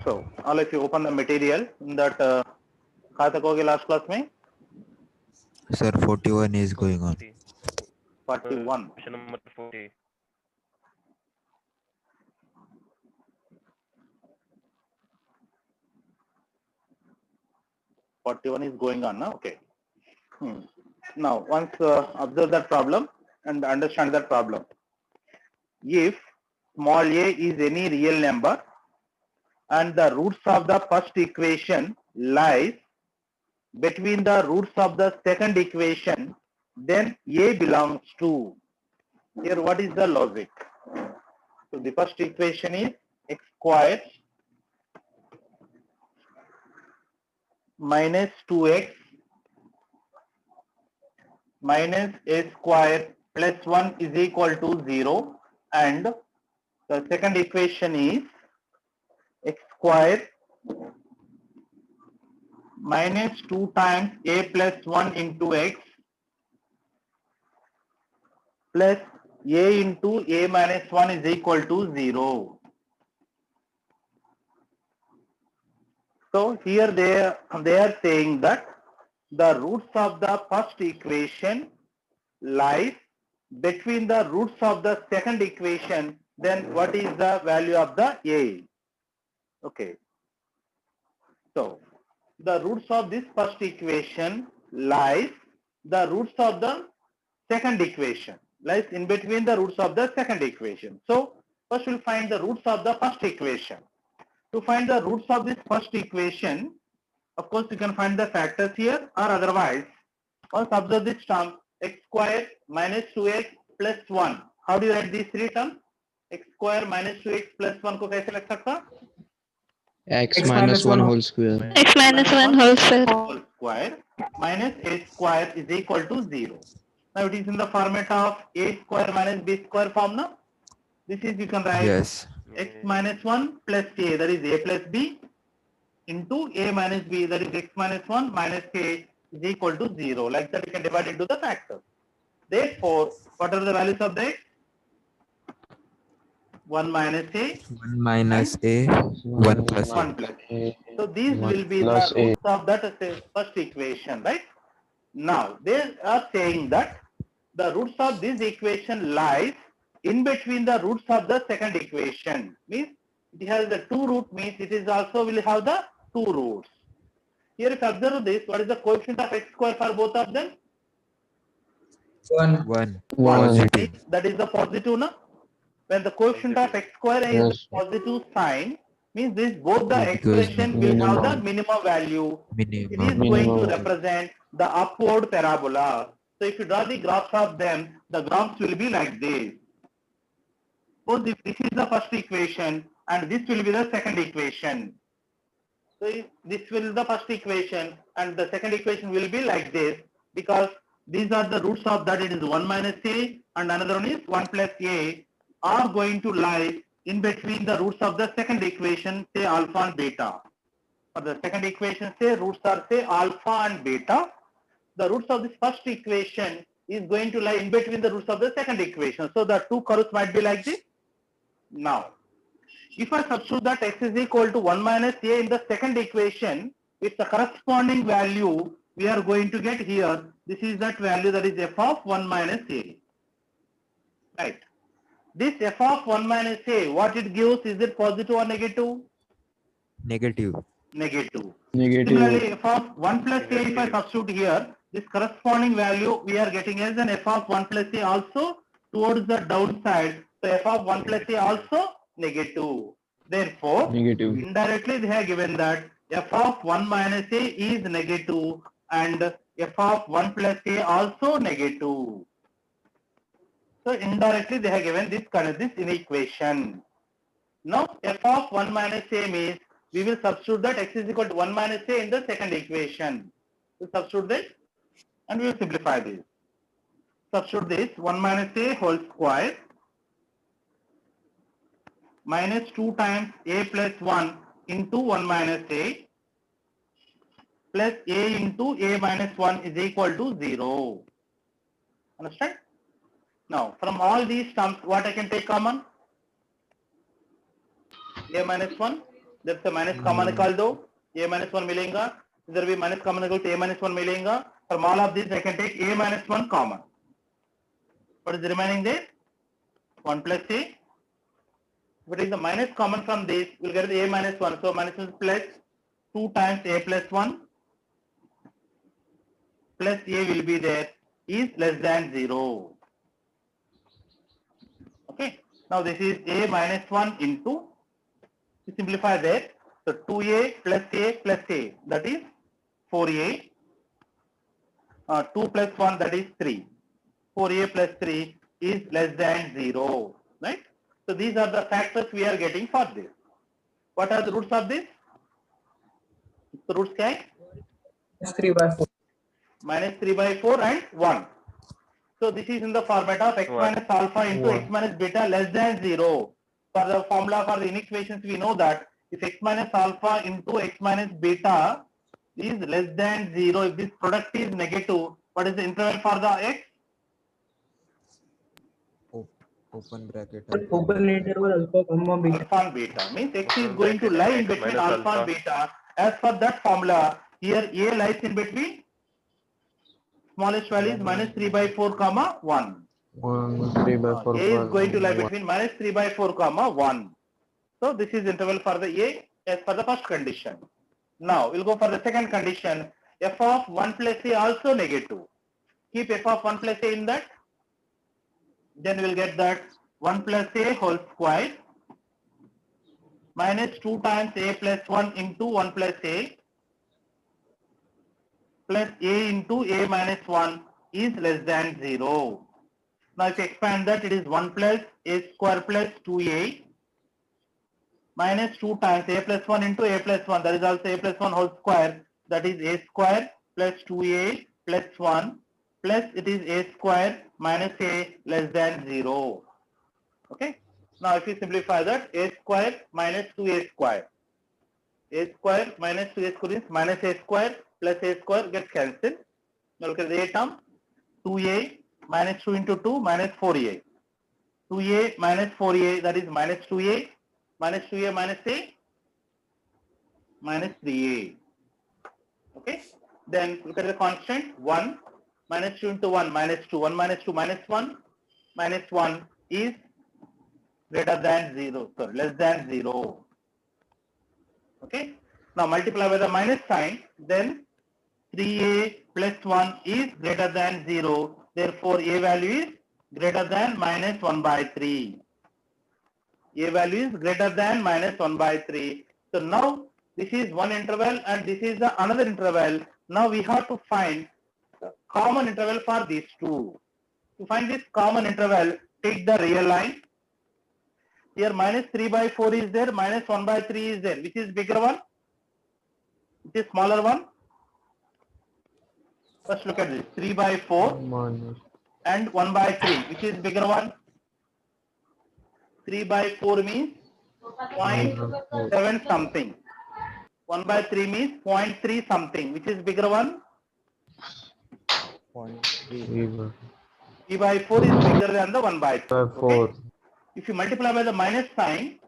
So, all if you open the material in that कहाँ तक हो गए last class में? Sir, 41 is going on. 41. Question number 40. Is going on now. Okay. Now, once observe that problem and understand that problem. If small a is any real number and the roots of the first equation lies between the roots of the second equation, then a belongs to. Here, what is the logic? So the first equation is x squared minus 2x minus a square plus 1 is equal to 0, and the second equation is x squared minus 2 times a plus 1 into x plus a into a minus 1 is equal to 0. So here they are saying that the roots of the first equation lies between the roots of the second equation, then what is the value of the a? Okay. So the roots of this first equation lies the roots of the second equation, lies in between the roots of the second equation. So first we'll find the roots of the first equation. To find the roots of this first equation, of course you can find the factors here, or otherwise once observe this term x square minus 2x plus 1. How do you write these three terms? X square minus 2x plus 1 को कैसे लग सकता? X minus 1 whole square. X minus 1 whole square. Whole square minus a square is equal to 0. Now it is in the format of a square minus b square form now. This is, you can write Yes. x minus 1 plus a, that is a plus b, into a minus b, that is x minus 1 minus a, is equal to 0. Like that you can divide into the factors. Therefore, what are the values of the x? 1 minus a, 1 minus a, 1 plus 1 a. plus a. So these 1 will be the plus a. roots of that first equation, right? Now they are saying that the roots of this equation lies in between the roots of the second equation. Means it has the two root, means it is also will have the two roots. Here if you observe this, what is the coefficient of x square for both of them? 1. One. Positive. That is the positive, no? When the coefficient of x square is Yes. positive sign, means this both the Because expression will have the minimum. minimum value. It is Minimum. going to Minimum. represent the upward parabola. So if you draw the graphs of them, the graphs will be like this. So this is the first equation and this will be the second equation. So this will be the first equation and the second equation will be like this, because these are the roots of that. It is 1 minus a and another one is 1 plus a, are going to lie in between the roots of the second equation, say alpha and beta. For the second equation, say roots are say alpha and beta. The roots of this first equation is going to lie in between the roots of the second equation. So the two curves might be like this. Now, if I substitute that x is equal to 1 minus a in the second equation, it's the corresponding value we are going to get here. This is that value, that is f of 1 minus a. Right. This f of 1 minus a, what it gives, is it positive or negative? Negative. Negative. Negative. Similarly, f of 1 plus a, if I substitute here, this corresponding value we are getting as an f of 1 plus a also towards the downside. So f of 1 plus a also negative. Therefore, Negative. indirectly they have given that f of 1 minus a is negative and f of 1 plus a also negative. So indirectly they have given this inequation. Now f of 1 minus a means we will substitute that x is equal to 1 minus a in the second equation. We substitute this and we will simplify this. Substitute this 1 minus a whole square minus 2 times a plus 1 into 1 minus a plus a into a minus 1 is equal to 0. Understand? Now from all these terms, what I can take common? A minus 1. जब से minus common निकाल दो, a minus 1 मिलेगा, इधर भी minus common निकाल तो a minus 1 मिलेगा. From all of this I can take a minus 1 common. What is remaining there? 1 plus a. If we take the minus common from this, we'll get the a minus 1. So minus 1 plus 2 times a plus 1 plus a will be there is less than 0. Okay. Now this is a minus 1 into, to simplify that, so 2a plus a, that is 4a. 2 plus 1, that is 3. 4a plus 3 is less than 0. Right? So these are the factors we are getting for this. What are the roots of this? The roots क्या है? Minus 3 by 4 and 1. So this is in the format of x minus alpha into x minus beta less than 0. For the formula for the inequations, we know that if x minus alpha into x minus beta is less than 0, if this product is negative, what is the interval for the x? Open bracket. Open interval alpha comma beta. Alpha and beta means x is Open going to bracket lie and in x between minus alpha and alpha. beta. As per that formula, here a lies in between smallest value is minus 3 by 4 comma 1. 3 by 4. A is going to lie between minus 3 by 4 comma 1. So this is interval for the A as per the first condition. Now we'll go for the second condition. F of 1 plus A also negative. Keep f of 1 plus A in that. Then we'll get that 1 plus A whole square minus 2 times A plus 1 into 1 plus A plus A into A minus 1 is less than 0. Now if you expand that, it is 1 plus A square plus 2A minus 2 times A plus 1 into A plus 1, that is also A plus 1 whole square, that is A square plus 2A plus 1 plus it is A square minus A less than 0. Okay. Now if you simplify that, A square minus 2A square. A square minus 2A square is minus A square plus A square gets cancelled. Now look at the A term, 2A minus 2 into 2 minus 4A. 2A minus 4A, that is minus 2A minus 2A minus A minus 3A. Okay. Then look at the constant 1 minus 2 into 1 minus 2. 1 minus 2 minus 1 minus 1 is greater than 0. Sorry, less than 0. Okay. Now multiply by the minus sign, then 3A plus 1 is greater than 0. Therefore A value is greater than minus 1 by 3. A value is greater than minus 1 by 3. So now this is one interval and this is the another interval. Now we have to find the common interval for these two. To find this common interval, take the real line. Here minus 3 by 4 is there, minus 1 by 3 is there. Which is bigger one? Which is smaller one? First look at this, 3 by 4 and 1 by 3. Which is bigger one? 3 by 4 means 0.7 something. 1 by 3 means 0.3 something. Which is bigger one? 0.3. 3 by 4 is bigger than the 1 by 3. 4. Okay? If you multiply by the minus sign,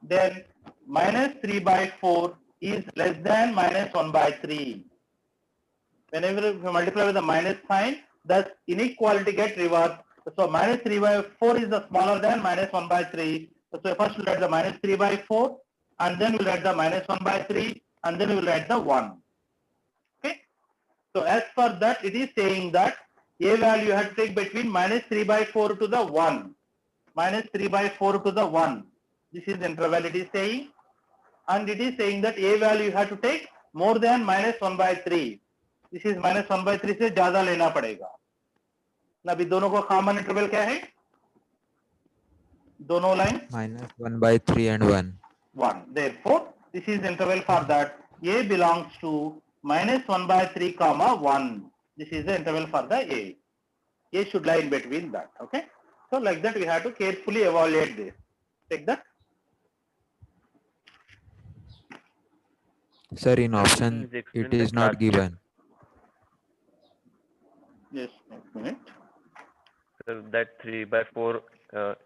then minus 3 by 4 is less than minus 1 by 3. Whenever you multiply with the minus sign, the inequality gets reversed. So minus 3 by 4 is the smaller than minus 1 by 3. So first we'll write the minus 3 by 4 and then we'll write the minus 1 by 3 and then we'll write the 1. Okay. So as per that, it is saying that A value you have to take between minus 3 by 4 to the 1. Minus 3 by 4 to the 1. This is the interval it is saying. And it is saying that A value you have to take more than minus 1 by 3. This is minus 1 by 3 से ज्यादा लेना पड़ेगा. ना अभी दोनों को common interval क्या है? दोनों line Minus 1 by 3 and 1. 1. Therefore, this is interval for that. A belongs to minus 1 by 3 comma 1. This is the interval for the A. A should lie in between that. Okay. So like that we have to carefully evaluate this. Take that. Sir, in option Please explain it is that not last given. Just next minute. So that 3 by 4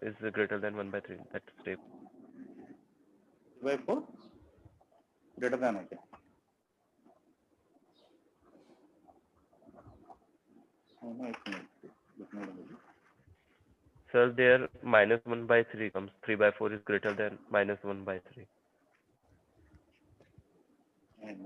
is greater than 1 by 3. That step. By 4. Greater than, okay. No, it's not. It's not. Sir, there minus 1 by 3 comes. 3 by 4 is greater than minus 1 by 3. And,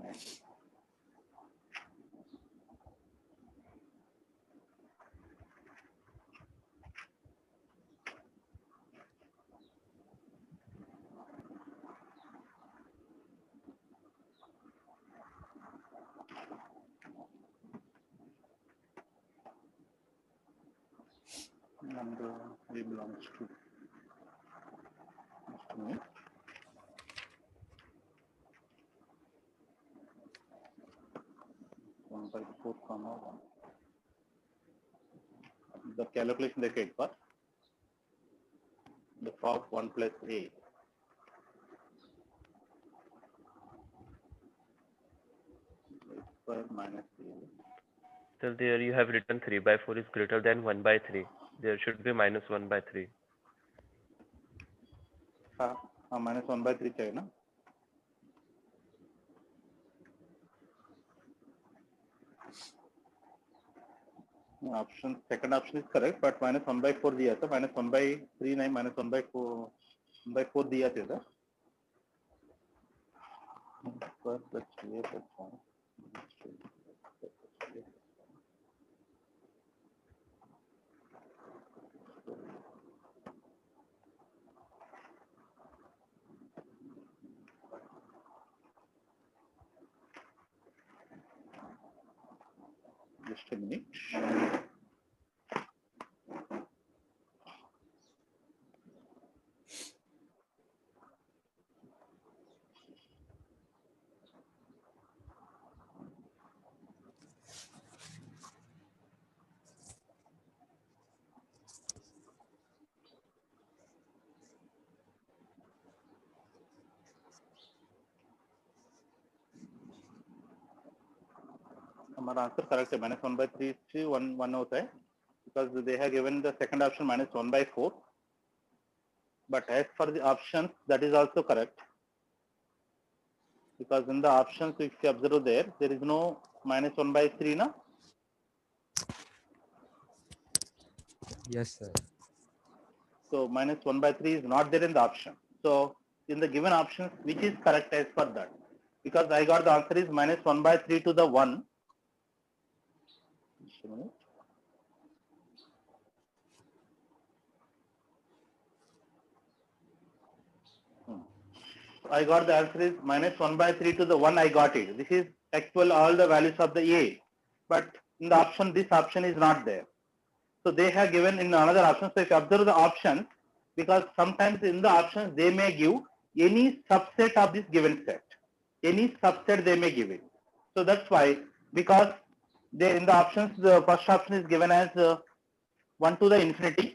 number A belongs to. Just a minute. One by 4 comma 1. The calculation they take first. The of 1 plus A. A square minus A. So there you have written 3 by 4 is greater than 1 by 3. There should be minus 1 by 3. हाँ हाँ minus 1 by 3 चाहिए ना option second option is correct but minus 1 by 4 दिया था minus 1 by 3 नहीं minus 1 by 4 दिया था sir square plus 3 plus 1 just a minute हमारा आंसर करेक्ट है minus 1 by 3 से 1 होता है because they have given the second option minus 1 by 4 but as for the options that is also correct because in the options if you observe there is no minus 1 by 3 na Yes, sir. so minus 1 by 3 is not there in the option so in the given options which is correct as per that because I got the answer is minus 1 by 3 to the 1 just a minute. I got the answer is minus 1 by 3 to the 1 I got it this is actual all the values of the A but in the option this option is not there so they have given in another option so if you observe the options because sometimes in the options they may give any subset of this given set any subset they may give it so that's why because they in the options the first option is given as 1 to the infinity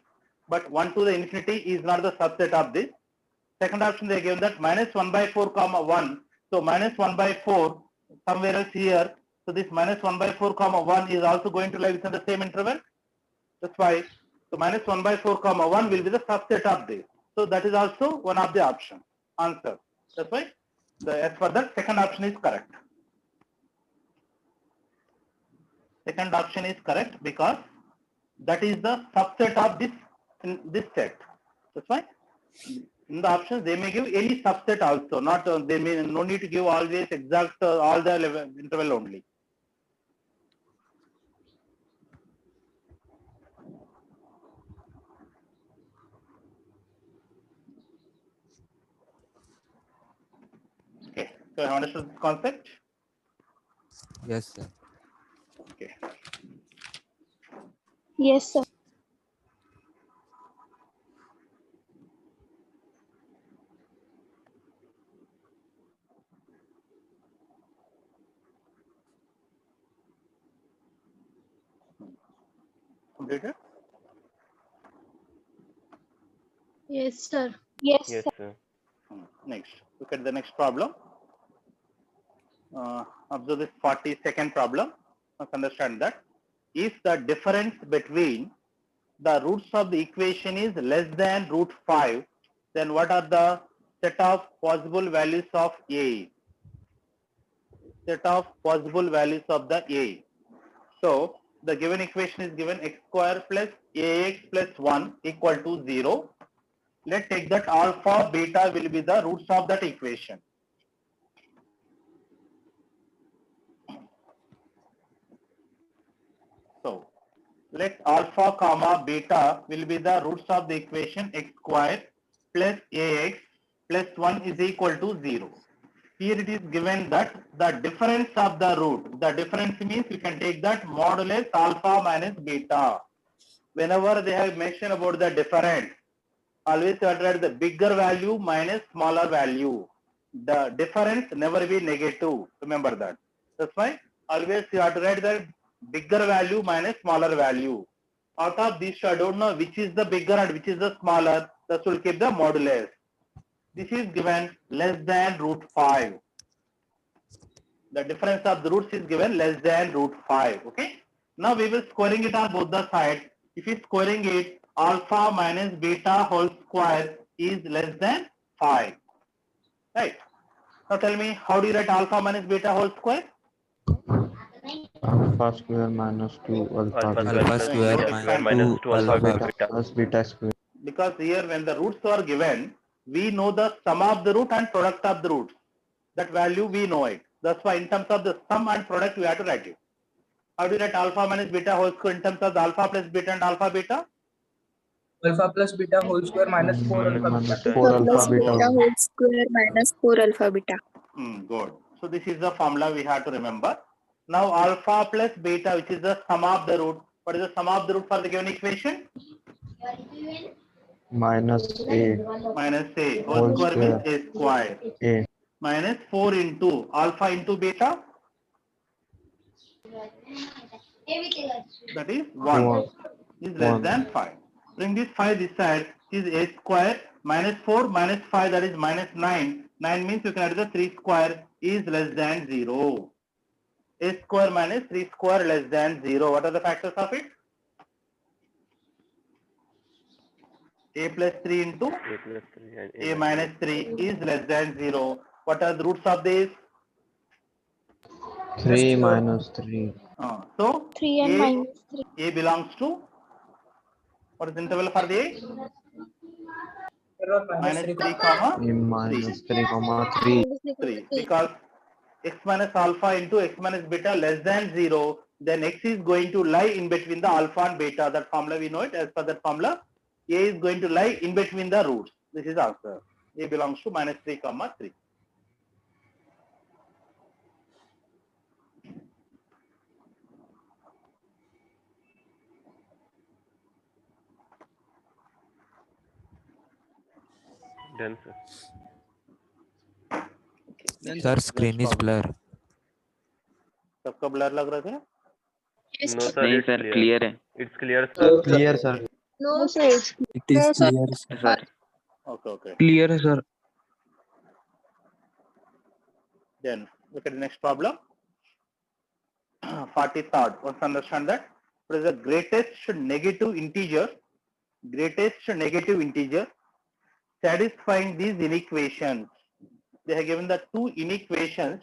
but 1 to the infinity is not the subset of this second option they given that minus 1 by 4 comma 1 so minus 1 by 4 somewhere else here so this minus 1 by 4 comma 1 is also going to lie within the same interval that's why so minus 1 by 4 comma 1 will be the subset of this so that is also one of the option answer that's why the as for that second option is correct second option is correct because that is the subset of this in this set that's why in the options they may give any subset also not they may no need to give always exact all the interval only okay so I understood this concept Yes, sir. okay Yes, sir. completed Yes, sir. Yes, Yes, sir. sir. next look at the next problem observe this 42nd problem must understand that if the difference between the roots of the equation is less than root 5 then what are the set of possible values of A set of possible values of the A. So the given equation is given x square plus ax plus 1 equal to 0. Let's take that alpha, beta will be the roots of that equation. So let alpha comma beta will be the roots of the equation x square plus ax plus 1 is equal to 0. Here it is given that the difference of the root, the difference means you can take that modulus alpha minus beta. Whenever they have mentioned about the difference, always you have to write the bigger value minus smaller value. The difference never be negative. Remember that. That's why always you have to write the bigger value minus smaller value. Out of these two, I don't know which is the bigger and which is the smaller. That will keep the modulus. This is given less than root 5. The difference of the roots is given less than root 5. Okay. Now we will squaring it on both the sides. If you squaring it, alpha minus beta whole square is less than 5. Right. Now tell me, how do you write alpha minus beta whole square? Alpha square minus 2 alpha Alpha beta square Alpha plus square beta square minus minus 2 2 alpha alpha beta. beta. plus beta square. Because here when the roots are given, we know the sum of the root and product of the roots. That value we know it. That's why in terms of the sum and product we have to write it. How do you write alpha minus beta whole square in terms of the alpha plus beta and alpha beta? Alpha plus beta whole square minus 4 alpha Minus beta. 4 Alpha plus alpha beta. beta whole square minus 4 alpha beta. Good. So this is the formula we have to remember. Now alpha plus beta, which is the sum of the root. What is the sum of the root for the given equation? Minus a Minus a whole whole square means square. a square. A Minus 4 into alpha into beta. That is 1. 1. Is less 1. than 5. Bring this 5 this side is a square minus 4 minus 5, that is minus 9. 9 means you can add the 3 square is less than 0. A square minus 3 square less than 0. What are the factors of it? A plus 3 into A plus 3 and a minus 3 is less than 0. What are the roots of this? 3 minus 3. So 3 and minus 3. A belongs to, what is the interval for the A? Minus 3 comma A minus 3. 3 comma 3. 3. Because x minus alpha into x minus beta less than 0, then x is going to lie in between the alpha and beta. That formula we know it. As per that formula, a is going to lie in between the roots. This is answer. A belongs to minus 3 comma 3. done, sir. Sir, screen is blur. सबका blur लग रहा था? Yes, No, sir. sir, नहीं it's sir clear. Clear है It's clear, sir. Clear, sir. No, sir. It is No, sir. clear, sir. Sir Okay. Clear है sir. Then look at the next problem. 43rd. Let's understand that. What is the greatest negative integer? Greatest negative integer satisfying these inequations. They have given the two inequations.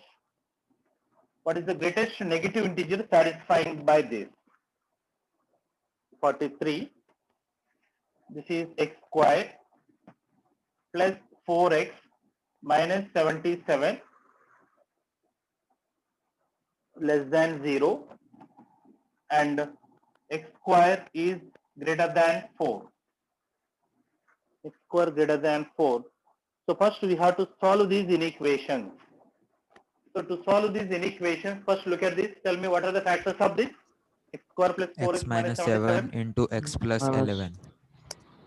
What is the greatest negative integer satisfying by this? 43. This is x square plus 4x minus 77 less than 0, and x square is greater than 4. X square greater than 4. So first we have to solve these inequations. So to solve these inequations, first look at this. Tell me what are the factors of this? X square plus 4x X minus 7 77. into x plus Minus 11.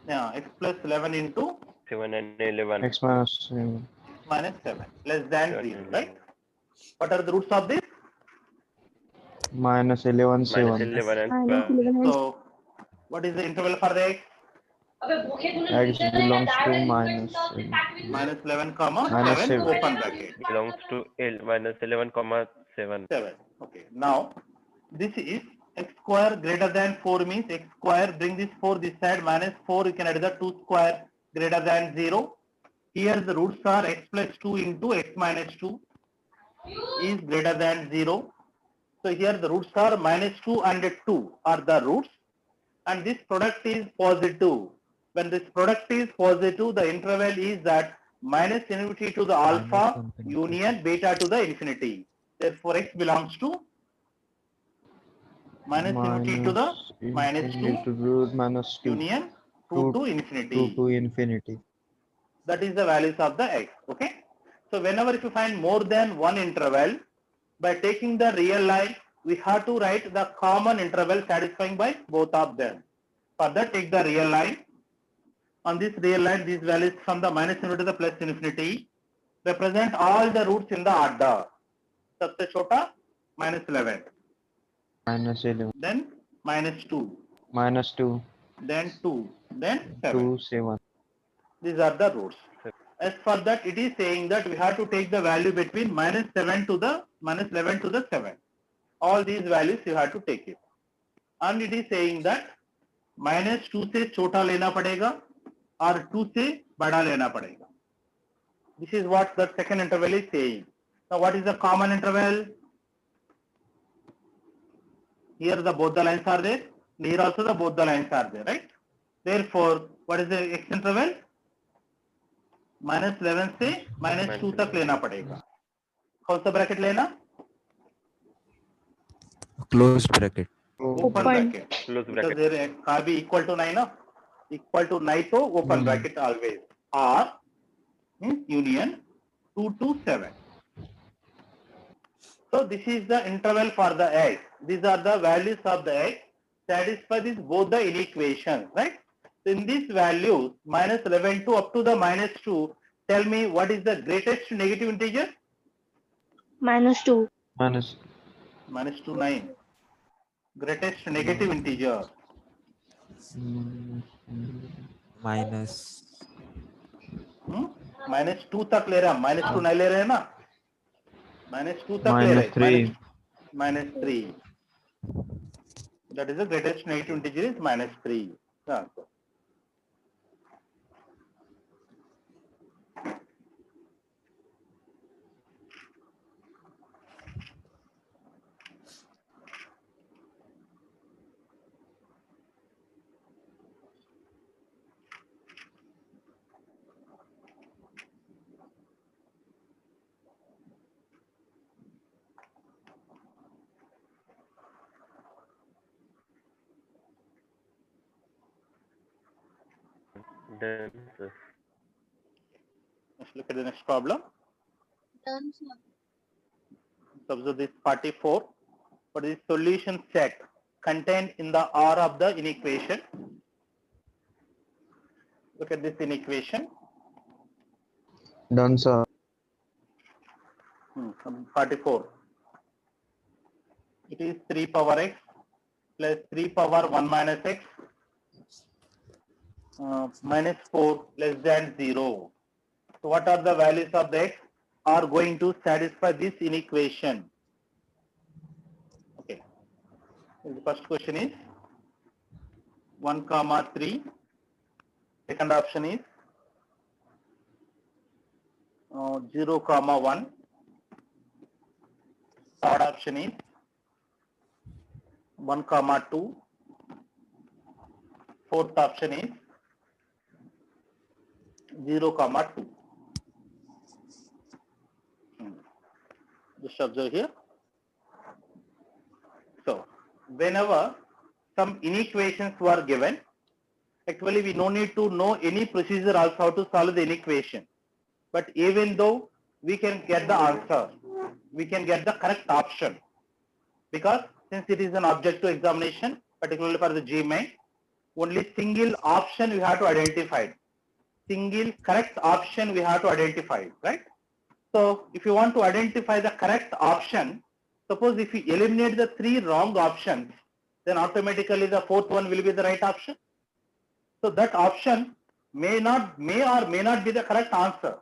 Yeah, x plus 11 into 7 and 11. X minus 7. minus 7 less than 7 0, and right? 11. What are the roots of this? Minus 11, Minus 7. 11 and Minus 12. 11 and So what is the interval for the x? X belongs to minus 7. Minus 11 comma Minus 7 7. open bracket. Belongs to minus 11 comma 7. 7. Okay. Now this is x square greater than 4 means x square, bring this 4 this side, minus 4 you can add the 2 square greater than 0. Here the roots are x plus 2 into x minus 2. is greater than 0. So here the roots are -2 and 2 are the roots, and this product is positive. When this product is positive, the interval is that minus infinity to the alpha infinity. union beta to the infinity. Therefore, x belongs to minus infinity to the minus 2 infinity to root minus 2. union 2 2 to 2 infinity. to infinity. That is the values of the x. Okay. So whenever if you find more than one interval, by taking the real line, we have to write the common interval satisfying by both of them. For that, take the real line. On this real line, these values from the minus infinity to the plus infinity represent all the roots in the order. सबसे छोटा minus 11, Minus 11. then minus 2, Minus 2. then 2, then 7. 2, 7. These are the roots. As for that, it is saying that we have to take the value between minus 7 to the minus 11 to the 7. All these values you have to take it. And it is saying that minus 2 से छोटा लेना पड़ेगा और 2 से बड़ा लेना पड़ेगा. This is what the second interval is saying. Now what is the common interval? Here the both the lines are there. Here also the both the lines are there, right? Therefore, what is the x interval? minus 11 से minus 2 तक लेना पड़ेगा. कौन सा bracket लेना? Closed bracket. Open Open. bracket. Close Because bracket. there can't be equal to 9, no? Equal to 9 to open bracket always. Or means union 2 to 7. So this is the interval for the x. These are the values of the x. Satisfy this both the inequations, right? So in these values, minus 11 to up to the minus 2, tell me what is the greatest negative integer? -2. Minus Minus 2, 9. Greatest negative integer. Minus minus 2 तक ले रहा, minus 2 नहीं ले रहे हैं ना? minus 2 तक ले minus रहे. 3. Minus 3. That is the greatest negative integer is minus 3. Yeah. Then sir. Let's look at the next problem. Observe this 44. What is the solution set contained in the R of the inequation? Look at this inequation. Done, sir. 44. It is 3 power x plus 3 power 1 minus x minus 4 less than 0. So what are the values of the x are going to satisfy this inequation? Okay. The first question is 1 comma 3. Second option is 0 comma 1. Third option is 1 comma 2. Fourth option is 0 comma 2. Just observe here. So whenever some inequations were given, actually we no need to know any procedure also how to solve the inequation. But even though we can get the answer, we can get the correct option, because since it is an objective examination, particularly for the GMAT, only single option we have to identify. Single correct option we have to identify, right? So if you want to identify the correct option, suppose if you eliminate the 3 wrong options, then automatically the fourth one will be the right option. So that option may or may not be the correct answer.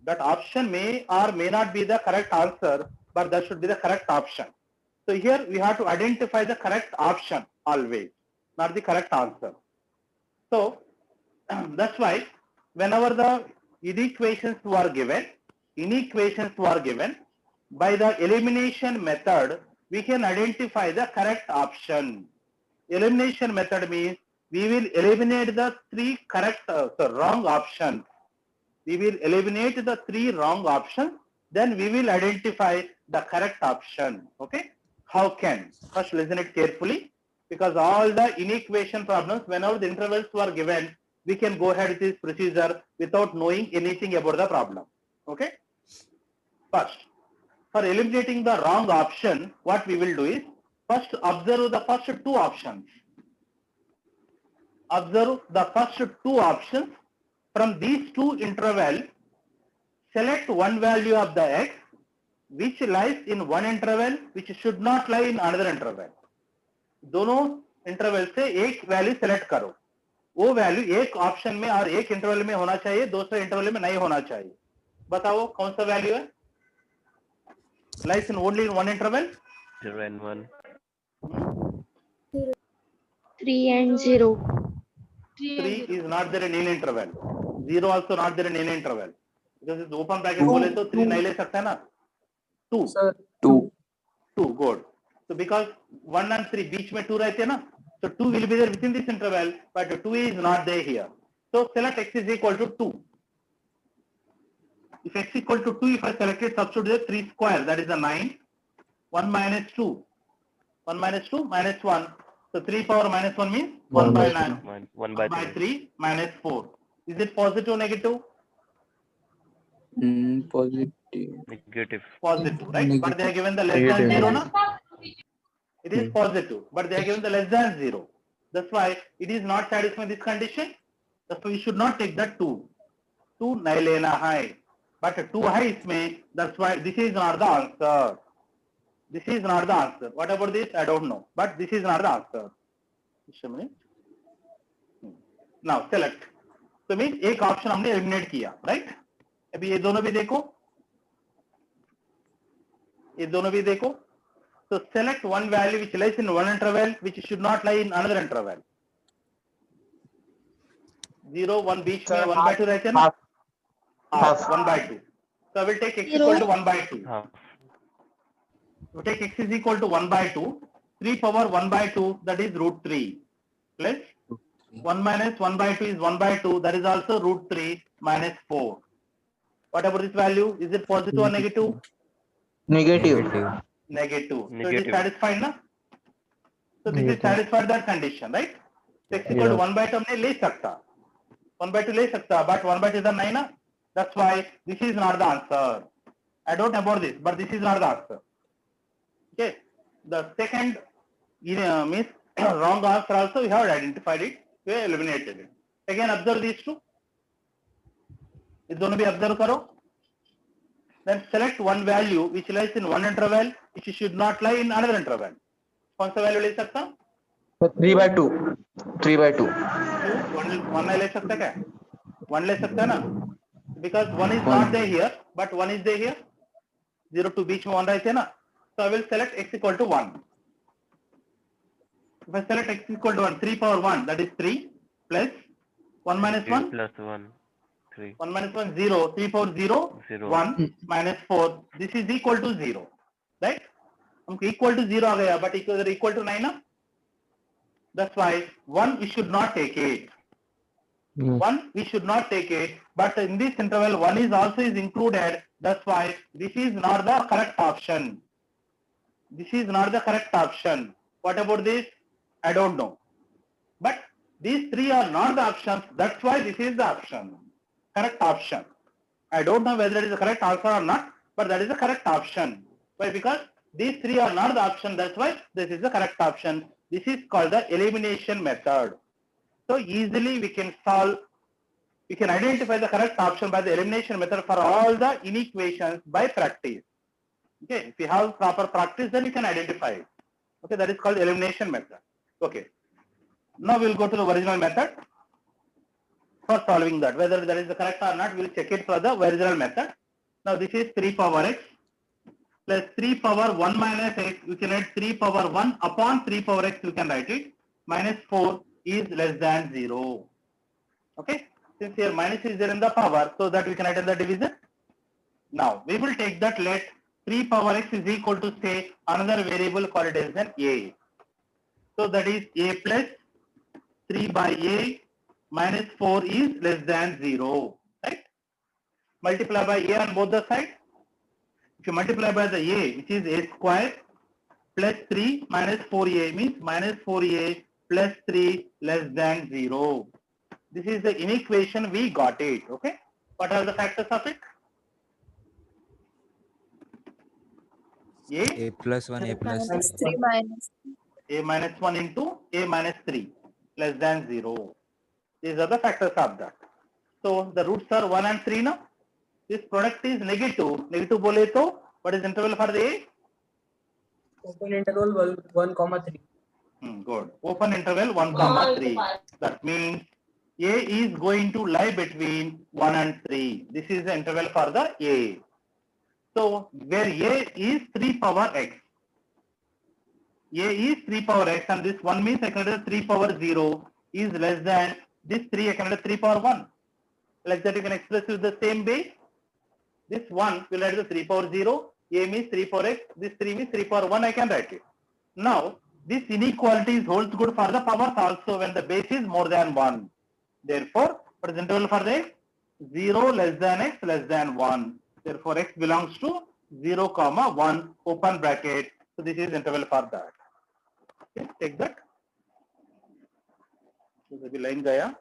That option may or may not be the correct answer, but that should be the correct option. So here we have to identify the correct option always, not the correct answer. So that's why whenever the inequations were given, By the elimination method, we can identify the correct option. Elimination method means we will eliminate the wrong options. We will eliminate the 3 wrong options, then we will identify the correct option. Okay? How can? First listen it carefully, because all the inequation problems, whenever the intervals were given, we can go ahead with this procedure without knowing anything about the problem. Okay? First, for eliminating the wrong option, what we will do is, first observe the first 2 options. Observe the first 2 options. From these 2 intervals, select one value of the x which lies in one interval, which should not lie in another interval. दोनों interval से एक value select करो. वो value एक option में और एक interval में होना चाहिए, दूसरे इंटरवल में नहीं होना चाहिए. बताओ कौन सा वैल्यू है? Lies in only in one interval? 0 and 1. 3 and 0. 3 is not there in any interval. 0 also not there in any interval. Because it's open bracket बोले तो 3 नहीं ले सकते ना. 2. Sir, 2. Good. So because 1 and 3 बीच में 2 रहते हैं ना, so 2 will be there within this interval, but 2 is not there here. So select x is equal to 2. If x equal to 2, if I selected substitute there 3 square, that is a 9. 1 minus 2. 1 minus 2 minus 1. So 3 power minus 1 means 1 by 9. 1 by 3. 3 minus 4. Is it positive or negative? positive. Negative. Positive, right? But they are given the less than 0, na? It is positive, but they are given the less than 0. That's why it is not satisfying this condition. That's why we should not take that 2. 2 nahi lena hai. But 2 hai isme, that's why this is not the answer. This is not the answer. What about this? I don't know. But this is not the answer. Just a minute. Now select. So means एक option हमने eliminate किया, right? अभी ये दोनों भी देखो. ये दोनों भी देखो. So select one value which lies in one interval, which should not lie in another interval. 0, 1 बीच में 1 by 2 रहते हैं ना? Half 1 by 2. So I will take x equal to 1 by 2. Half. So take x is equal to 1 by 2. 3 power 1 by 2, that is root 3. Plus 1 minus 1 by 2 is 1 by 2, that is also root 3 minus 4. What about this value? Is it positive or negative? Negative. Negative. So it is Negative. satisfied, na? So this is satisfied that condition, right? So x equal to 1 by 2 हमने ले सकता. 1 by 2 ले सकता, but 1 by 2 is 9, na? That's why this is not the answer. I don't know about this, but this is not the answer. Okay. The second means wrong answer also, we have identified it, we have eliminated it. Again observe these two. इस दोनों भी observe करो. Then select one value which lies in one interval, which should not lie in another interval. कौन सा value ले सकता? 3 by 2. 3 by 2. 1 नहीं ले सकता क्या? 1 ले सकता है ना? Because 1 is not there here, but 1 is there here. 0 to बीच में 1 रहते हैं ना? So I will select x equal to 1. If I select x equal to 1, 3 power 1, that is 3, plus 1 minus 3 1, plus 1. 3. 1 minus 1, 0, 3 power 0, 0. 1 minus 4, this is equal to 0, right? हमको equal to 0 आ गया, but equal to 9 ना? That's why 1 we should not take it. 1 we should not take it, but in this interval 1 is also included. That's why this is not the correct option. This is not the correct option. What about this? I don't know. But these 3 are not the options. That's why this is the option. Correct option. I don't know whether it is the correct answer or not, but that is the correct option. Why? Because these 3 are not the option. That's why this is the correct option. This is called the elimination method. So easily we can solve, we can identify the correct option by the elimination method for all the inequations by practice. Okay, if you have proper practice, then you can identify it. Okay, that is called elimination method. Okay, now we will go to the original method for solving that. Whether that is the correct or not, we will check it for the original method. Now this is 3 power x plus 3 power 1 minus x. We can write 3 power 1 upon 3 power x. We can write it minus 4 is less than 0. Okay, since here minus is there in the power, so that we can write in the division. Now we will take that, let 3 power x is equal to say another variable called as an a. So that is a plus 3 by a minus 4 is less than 0, right? Multiply by a on both the sides. If you multiply by the a, which is a square plus 3 minus 4a means minus 4a plus 3 less than 0. This is the inequation, we got it, okay? What are the factors of it? A plus 1, A plus Minus 3 minus a minus 1 into a minus 3 less than 0. These are the factors of that. So the roots are 1 and 3 now. This product is negative. Negative bole to, what is interval for the a? open interval 1 comma 3. Good. Open interval 1 comma 3. That means a is going to lie between 1 and 3. This is the interval for the a. So where a is 3 power x. A is 3 power x and this 1 means I can write 3 power 0 is less than this 3 I can write 3 power 1. Like that you can express with the same base. This 1 will write the 3 power 0. A means 3 power x. This 3 means 3 power 1 I can write it. Now this inequality holds good for the powers also when the base is more than 1. Therefore, what is the interval for the x? 0 less than x less than 1. Therefore, x belongs to 0 comma 1 open bracket. So this is interval for that. Okay, take that. So, line gaya.